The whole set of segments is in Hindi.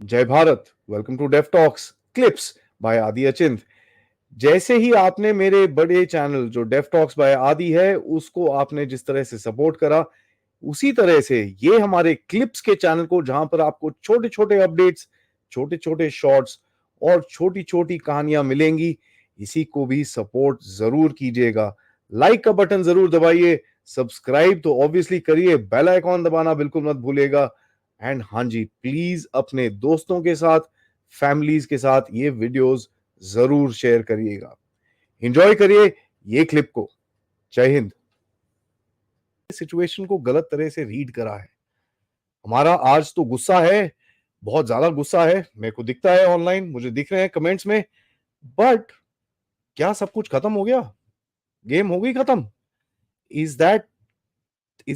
जय Bharat. Welcome to Def Talks clips by Aadi Achint. जैसे ही आपने मेरे बड़े चैनल जो डेफ टॉक्स बाय आदि है उसको आपने जिस तरह से सपोर्ट करा, उसी तरह से ये हमारे क्लिप्स के चैनल को, जहां पर आपको छोटे छोटे अपडेट्स, छोटे छोटे शॉर्ट्स और छोटी छोटी कहानियां मिलेंगी, इसी को भी सपोर्ट जरूर कीजिएगा। लाइक का बटन जरूर दबाइए, सब्सक्राइब तो ऑब्वियसली करिए, बेल आइकॉन दबाना बिल्कुल मत भूलिएगा। एंड हाँ जी, प्लीज अपने दोस्तों के साथ, फैमिलीज के साथ ये वीडियोस जरूर शेयर करिएगा। एंजॉय करिए ये क्लिप को। जय हिंद। सिचुएशन को गलत तरह से रीड करा है। हमारा आज तो गुस्सा है, बहुत ज्यादा गुस्सा है, मेरे को दिखता है ऑनलाइन, मुझे दिख रहे हैं कमेंट्स में। बट क्या सब कुछ खत्म हो गया? गेम हो गई खत्म? Is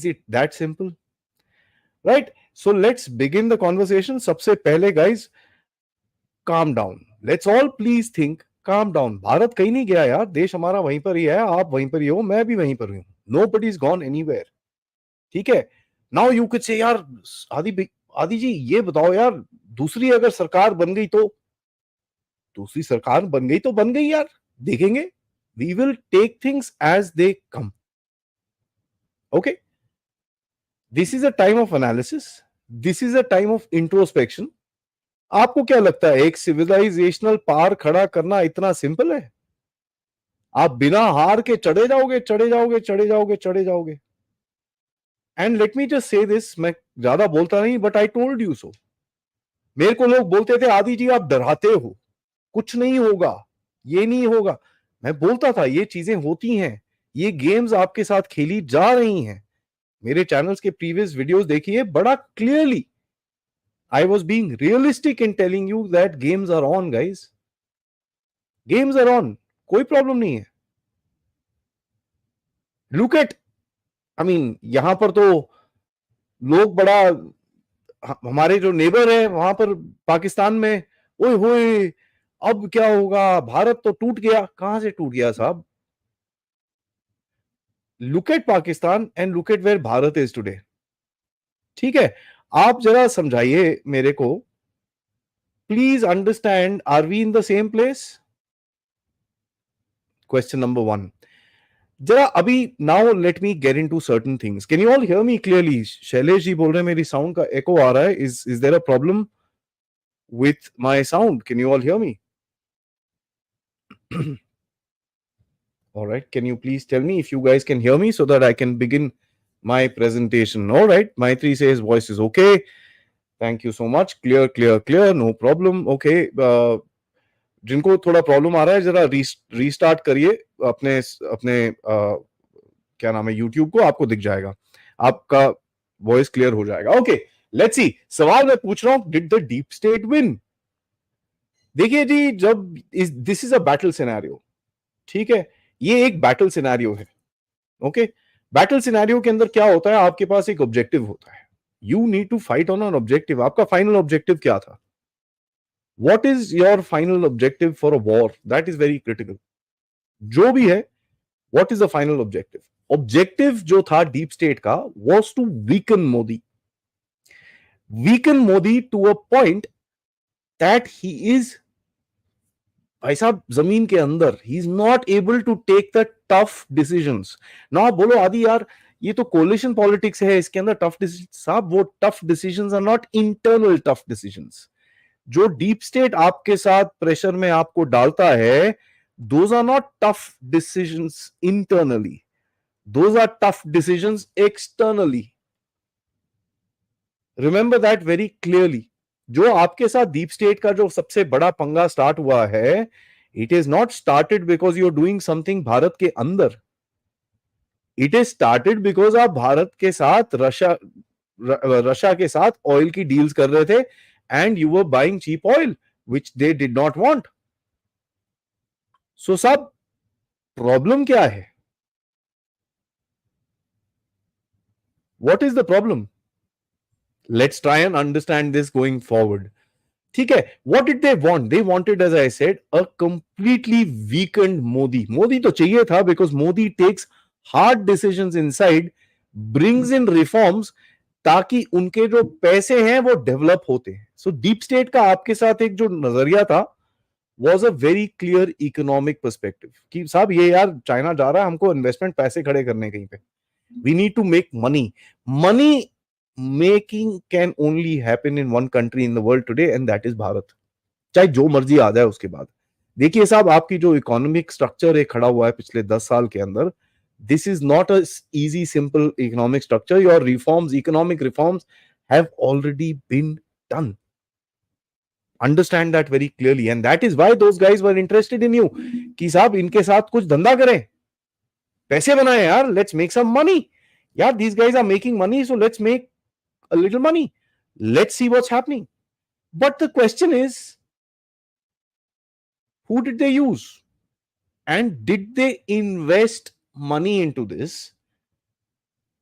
it that simple? Right, so let's begin the conversation. सबसे पहले guys, calm down. Let's all please think, calm down. Bharat कहीं नहीं गया यार, देश हमारा वहीं पर ही है, आप वहीं पर ही हो, मैं भी वहीं पर हूं। Nobody is gone anywhere. ठीक है, नाउ यू कुड से यार आदि जी ये बताओ यार, दूसरी अगर सरकार बन गई तो? दूसरी सरकार बन गई तो बन गई यार, देखेंगे। We will take things as they come. Okay, this is a time of analysis, this is a time of introspection. आपको क्या लगता है एक सिविलाइजेशनल पार खड़ा करना इतना सिंपल है? आप बिना हार के चढ़े जाओगे, चढ़े जाओगे, चढ़े जाओगे, चढ़े जाओगे। And let me just say this, मैं ज्यादा बोलता नहीं, but I told you so. मेरे को लोग बोलते थे आदि जी आप डराते हो, कुछ नहीं होगा, ये नहीं होगा। मैं बोलता था ये चीजें होती हैं, ये गेम्स आपके साथ खेली जा रही हैं। मेरे चैनल्स के प्रीवियस वीडियोस देखिए, बड़ा clearly I was being realistic in telling you that games are on guys, games are on, कोई प्रॉब्लम नहीं है। लुक एट, आई मीन यहां पर तो लोग बड़ा, हमारे जो नेबर है वहां पर पाकिस्तान में, ओए होए अब क्या होगा, भारत तो टूट गया। कहां से टूट गया साहब? Look at Pakistan and look at where Bharat is today. ठीक है, आप जरा समझाइए मेरे को, please understand, are we in the same place? Question number one. जरा अभी, now let me get into certain things. Can you all hear me clearly? Shailesh ji बोल रहे हैं मेरी साउंड का एको आ रहा है, is there a problem with my sound? Can you all hear me? All right, can you please tell me if you guys can hear me so that I can begin my presentation? All right, Maitri says voice is okay. Thank you so much. Clear, clear, clear. No problem. Okay. जिनको थोड़ा प्रॉब्लम आ रहा है जरा रीस्टार्ट करिए अपने अपने क्या नाम है यूट्यूब को, आपको दिख जाएगा, आपका वॉइस क्लियर हो जाएगा। Okay, let's see. सवाल मैं पूछ रहा हूं, did the deep state win? देखिए जी, जब this is a battle scenario, ठीक है, ये एक बैटल सिनेरियो है। ओके, बैटल सिनेरियो के अंदर क्या होता है, आपके पास एक ऑब्जेक्टिव होता है, you need to fight on an objective. आपका फाइनल ऑब्जेक्टिव क्या था? What is your final objective for a war? That is very critical. जो भी है, what is the final objective? Objective जो था डीप स्टेट का was to weaken Modi, weaken Modi to a point that he is, भाई साहब, जमीन के अंदर he is not able to take the tough decisions. ना आप बोलो आदि यार ये तो कोलिशन पॉलिटिक्स है, इसके अंदर टफ डिसीजन। साहब वो tough decisions are not internal tough decisions. जो डीप स्टेट आपके साथ प्रेशर में आपको डालता है, those are not tough decisions internally, those are tough decisions externally. Remember that very clearly. जो आपके साथ डीप स्टेट का जो सबसे बड़ा पंगा स्टार्ट हुआ है, it is not started because you are doing something Bharat के अंदर, इट इज स्टार्टेड बिकॉज आप भारत के साथ रशिया के साथ ऑयल की डील्स कर रहे थे, and you were buying cheap oil which they did not want. So सब प्रॉब्लम क्या है? What is the problem? Let's try and understand this going forward. ठीक है, what did they want? They wanted, as I said, a completely weakened Modi. Modi तो चाहिए था because Modi takes hard decisions inside, brings in reforms ताकि उनके जो पैसे हैं वो डेवलप होते हैं। सो डीप स्टेट का आपके साथ एक जो नजरिया था was a very clear economic perspective कि साहब ये यार चाइना जा रहा है हमको इन्वेस्टमेंट पैसे खड़े करने कहीं पे, we need to make money. Money making can only happen in one country in the world today and that is Bharat. चाहे जो मर्जी आ जाए उसके बाद। देखिए साहब आपकी जो इकोनॉमिक स्ट्रक्चर है खड़ा हुआ है पिछले 10 साल के अंदर, this is not a easy simple economic structure. Your reforms, economic reforms have already been done. Understand that very clearly, and that is why those guys were interested in you कि साहब इनके साथ कुछ धंधा करें, पैसे बनाए यार, let's make some money यार, these guys are making money, so let's make a little money, let's see what's happening. But the question is, who did they use and did they invest money into this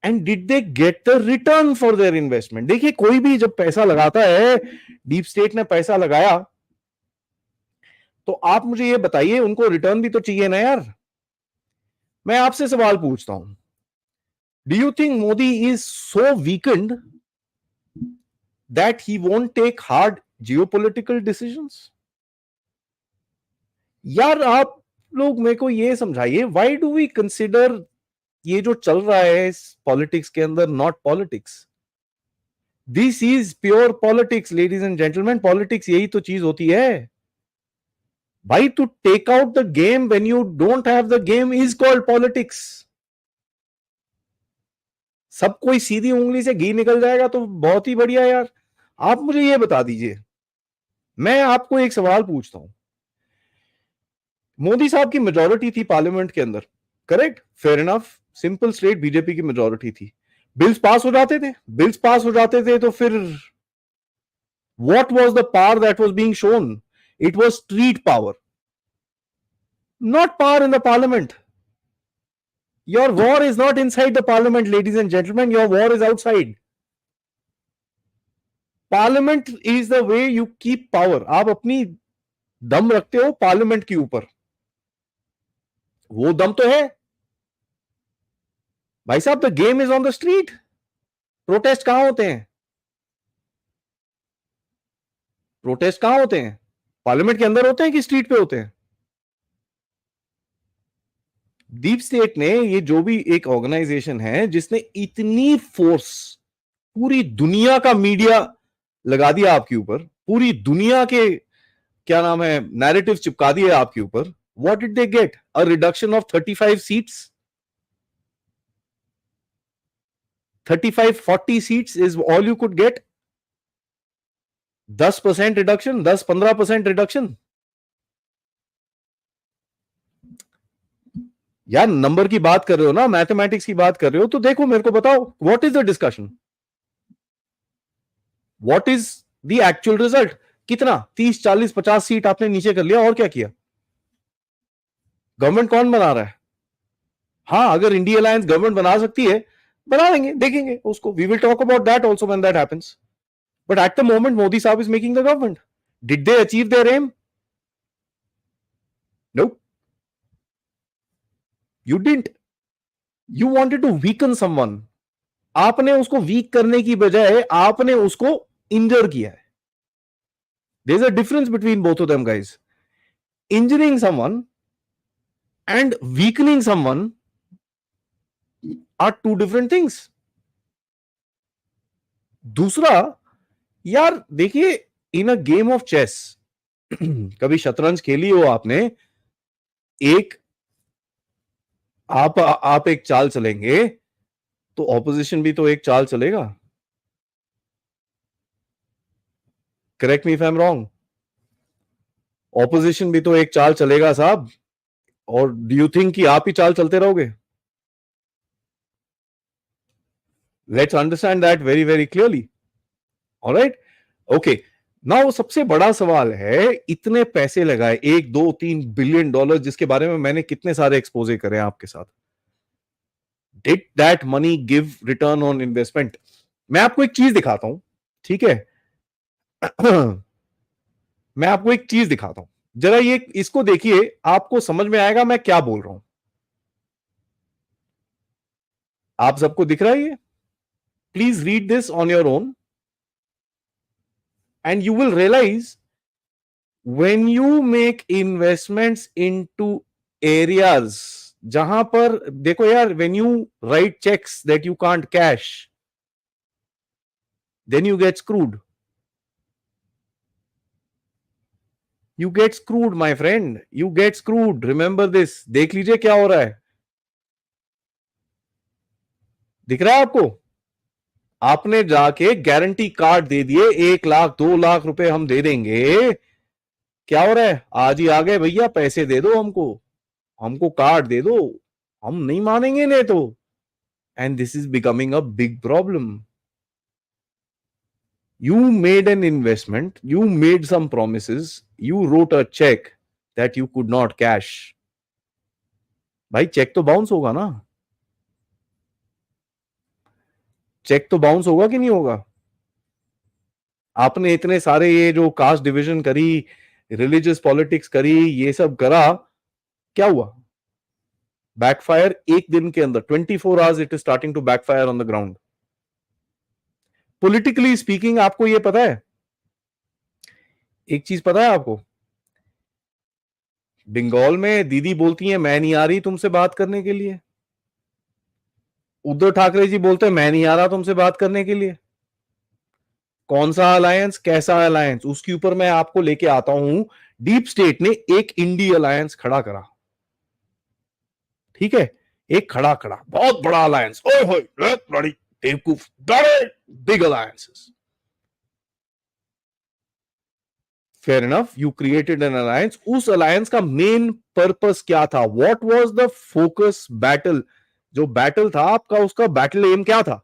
and did they get the return for their investment? देखिए कोई भी जब पैसा लगाता है, डीप स्टेट ने पैसा लगाया, तो आप मुझे ये बताइए उनको रिटर्न भी तो चाहिए ना यार। मैं आपसे सवाल पूछता हूं, do you think Modi is so weakened that he won't take hard geopolitical decisions? यार आप लोग मेरे को ये समझाइए, व्हाई डू वी कंसिडर ये जो चल रहा है पॉलिटिक्स के अंदर not politics? This is pure politics ladies and gentlemen. Politics यही तो चीज होती है भाई। To take out the game when you don't have the game is called politics. सब कोई सीधी उंगली से घी निकल जाएगा तो बहुत ही बढ़िया यार। आप मुझे ये बता दीजिए, मैं आपको एक सवाल पूछता हूं, मोदी साहब की मेजोरिटी थी पार्लियामेंट के अंदर, correct, fair enough, simple straight BJP की मेजोरिटी थी, बिल्स पास हो जाते थे, बिल्स पास हो जाते थे तो फिर what was the power that was being shown? It was street power, not power in the parliament. Your war is not inside the parliament, ladies and gentlemen, your war is outside. Parliament is the way you keep power. आप अपनी दम रखते हो पार्लियामेंट के ऊपर, वो दम तो है भाई साहब। The game is on the street. Protest कहां होते हैं? प्रोटेस्ट कहां होते हैं? पार्लियामेंट के अंदर होते हैं कि स्ट्रीट पे होते हैं? डीप स्टेट ने, ये जो भी एक ऑर्गेनाइजेशन है जिसने इतनी फोर्स, पूरी दुनिया का मीडिया लगा दिया आपके ऊपर, पूरी दुनिया के क्या नाम है नैरेटिव चिपका दिए आपके ऊपर, what did they get? A reduction of 35 seats. 35-40 seats is all you could get. 10% reduction, 10-15% reduction. यार नंबर की बात कर रहे हो ना, मैथमेटिक्स की बात कर रहे हो, तो देखो मेरे को बताओ, what is the discussion, what is the actual result? कितना? 30-40-50 सीट आपने नीचे कर लिया, और क्या किया? गवर्नमेंट कौन बना रहा है? हाँ, अगर इंडिया अलायंस गवर्नमेंट बना सकती है, बना देंगे, देखेंगे उसको, we will talk about that also when that happens. But at the moment Modi साहब is making the government. Did they achieve their aim? No, you didn't. You wanted to weaken someone. आपने उसको वीक करने की बजाय आपने उसको इंजर किया है। There's a difference between both of them, guys. Injuring someone and weakening someone are two different things. दूसरा, यार देखिए, इन अ गेम ऑफ चेस, कभी शतरंज खेली हो आपने, एक आप एक चाल चलेंगे तो ऑपोजिशन भी तो एक चाल चलेगा। Correct me if I am wrong. Opposition भी तो एक चाल चलेगा साहब, और डू यू थिंक कि आप ही चाल चलते रहोगे? Let's understand that very very clearly. Alright, okay. Now सबसे बड़ा सवाल है, इतने पैसे लगाए, 1-2-3 बिलियन डॉलर, जिसके बारे में मैंने कितने सारे एक्सपोजे करे आपके साथ, did that money give return on investment? मैं आपको एक चीज दिखाता हूं, ठीक है? मैं आपको एक चीज दिखाता हूं, जरा ये इसको देखिए, आपको समझ में आएगा मैं क्या बोल रहा हूं। आप सबको दिख रहा है ये? Please read this on your own, and you will realize when you make investments into areas जहां पर देखो यार, when you write checks that you can't cash, then you get screwed. You get screwed, my friend. You get screwed. Remember this. देख लीजिए क्या हो रहा है. दिख रहा है आपको? आपने जाके गारंटी कार्ड दे दिए, 1 लाख 2 लाख रुपए हम दे देंगे. क्या हो रहा है? आज ही आ गए भैया, पैसे दे दो हमको, हमको कार्ड दे दो, हम नहीं मानेंगे नहीं तो. And this is becoming a big problem. You made an investment, you made some promises, you wrote a check that you could not cash. भाई चेक तो बाउंस होगा ना. चेक तो बाउंस होगा कि नहीं होगा? आपने इतने सारे ये जो कास्ट डिवीजन करी, रिलीजियस पॉलिटिक्स करी, ये सब करा, क्या हुआ? बैकफायर एक दिन के अंदर, 24 hours it is starting to backfire on the ground. Politically speaking आपको ये पता है, एक चीज पता है आपको, बंगाल में दीदी बोलती है मैं नहीं आ रही तुमसे बात करने के लिए. उद्धव ठाकरे जी बोलते हैं मैं नहीं आ रहा तुमसे बात करने के लिए. कौन सा अलायंस, कैसा अलायंस, उसके ऊपर मैं आपको लेके आता हूं. डीप स्टेट ने एक इंडी अलायंस खड़ा करा. ठीक है, एक खड़ा करा बहुत बड़ा अलायंस. ओए होए बड़ी बेवकूफ, big alliances. Fair enough, you created an alliance. उस अलायंस का मेन पर्पस क्या था? What was the focus battle? जो बैटल था आपका, उसका बैटल एम क्या था?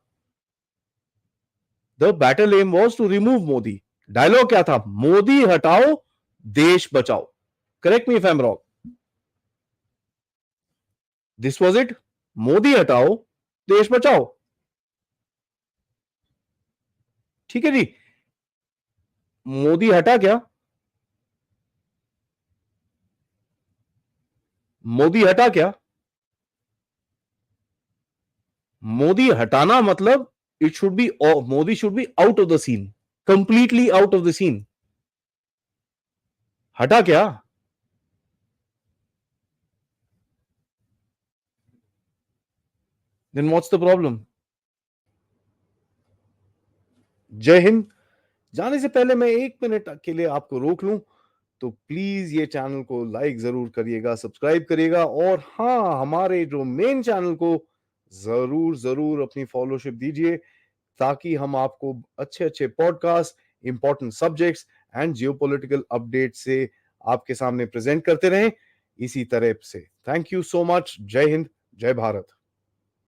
The battle aim was to remove Modi. Dialogue क्या था? मोदी हटाओ देश बचाओ. Correct me if I am wrong. This was it. Modi हटाओ देश बचाओ. ठीक है जी. मोदी हटा क्या? मोदी हटा क्या? मोदी हटाना मतलब it should be, Modi should be out of the scene, completely out of the scene. हटा क्या? Then what's the problem? जय हिंद. जाने से पहले मैं 1 मिनट के लिए आपको रोक लूं, तो प्लीज ये चैनल को लाइक जरूर करिएगा, सब्सक्राइब करिएगा, और हाँ, हमारे जो मेन चैनल को जरूर जरूर अपनी फॉलोशिप दीजिए, ताकि हम आपको अच्छे अच्छे podcast, important subjects and geopolitical update से आपके सामने प्रेजेंट करते रहें इसी तरह से. Thank you so much. जय हिंद, जय भारत.